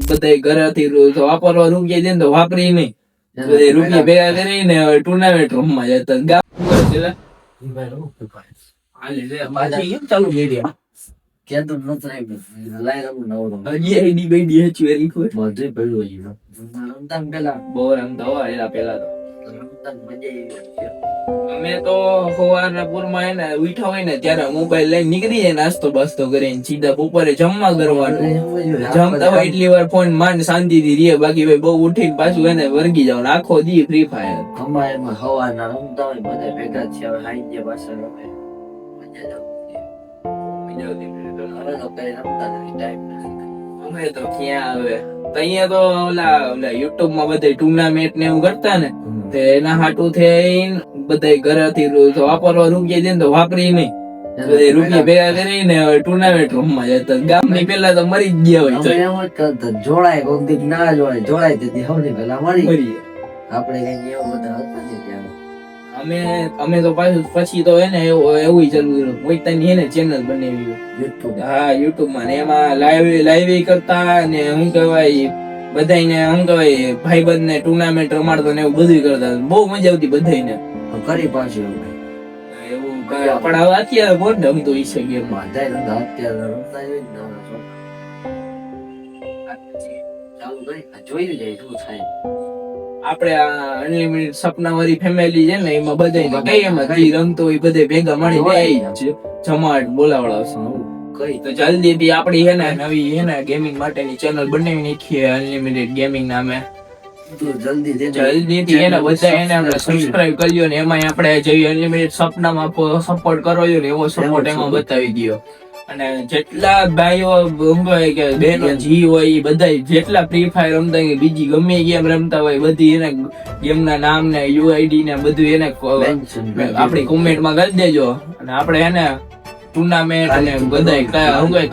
બધા ઘરેથી વાપરવા રૂપિયા દે તો વાપરી નહીં, રૂપિયા ભેગા કરીને ટુર્નામેન્ટ રમવા જતા. ગામ ચાલુ કરી અમે તો સવારના પૂરમાં એને ઉઠા હોય ને ત્યારે મોબાઈલ લઈને નીકળી જાય નાસ્તો બાસ્તો કરીને સીધા બપોરે જમવા કરવાનું. જમતા હોય એટલી વાર ફોન માંડ શાંતિથી રીએ, બાકી ભાઈ બહુ ઉઠીને પાછું એને વર્ગી જાવ આખો દી ફ્રી ફાયર. અમારે સવારના રમતા હોય બધા ભેગા થયા હોય હાઈ પાછળ રમે, મજા આવતી. હવે તો કઈ રમતા નથી, ટાઈમ નથી. અમે તો ક્યાં આવે અહીંયા તો ઓલા યુટ્યુબ માં બધા ટુર્નામેન્ટ ને એવું કરતા ને, તે એના હાટું થઈને બધા ઘરેથી વાપરવા રૂપિયા દે તો વાપરી નહીં, રૂપિયા ભેગા કરીને ટુર્નામેન્ટ રમવા જતા. ગામ ની પેલા તો મરી જ ગયા હોય. એમ જ કરતા, જોડાય કોક દી ના જોડાય તેથી સૌથી પહેલા મરી. આપણે કઈ એવું બધા હતા ને ત્યાં. અમે તો પાછું પછી તો એને એવું ચાલુ પોતાની એને ચેનલ બનાવી યુટ્યુબ. હા યુટ્યુબ માં, ને એમાં લાઈવ કરતા ને શું કહેવાય બધાને શું કહેવાય ભાઈબંધ ને ટુર્નામેન્ટ રમાડતો ને એવું બધું કરતા. બહુ મજા આવતી બધાને. કરી પાછું એવું પણ હવે અત્યારે કોણ રમતો હોય છે ગેમ માં? અત્યારે રમતા જ ચાલુ કરી જોઈ જાય શું થાય. આપડે આ અનલિમિટેડ સપના વાળી ફેમિલી છે ને, એમાં બધા કઈ એમાં કઈ રમતો હોય બધા ભેગા મળીને જમાટ બોલાવડાવશે. કઈ તો જલ્દી થી આપડી હે ને નવી હે ને ગેમિંગ માટેની ચેનલ બનાવી નાખીએ અનલિમિટેડ ગેમિંગ નામે. જલ્દી થી એને બધા એને આપણે સબસ્ક્રાઇબ કરી લ્યો ને એમાં આપણે જેવી અનલિમિટેડ સપનામાં સપોર્ટ કરો ને એવો સપોર્ટ એમાં બતાવી દયો. અને જેટલા ભાઈઓ કે બહેનો જી હોય એ બધા જેટલા ફ્રી ફાયર રમતા હોય બીજી ગમે ગેમ રમતા હોય બધી એને ગેમ ના નામ ને યુઆઈડી ને બધું એને આપણી કોમેન્ટ માં કરી દેજો. અને આપણે એને ટુર્નામેન્ટ અને બધા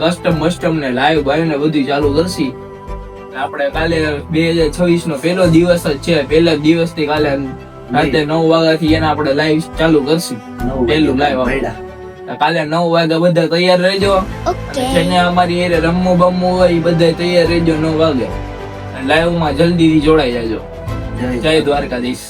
કસ્ટમ ને લાઈવ ભાઈ ને બધું ચાલુ કરશી. આપણે કાલે 2026 નો પહેલો દિવસ જ છે. પહેલા દિવસ થી કાલે રાતે 9 વાગ્યાથી એને આપણે લાઈવ ચાલુ કરશું. પહેલું લાઈવ કાલે 9 વાગે બધા તૈયાર રહેજો. જેને અમારી રમવું બમવું હોય બધા તૈયાર રહેજો 9 વાગે. લાઈવ માં જલ્દી થી જોડાઈ જાજો. જય દ્વારકાધીશ.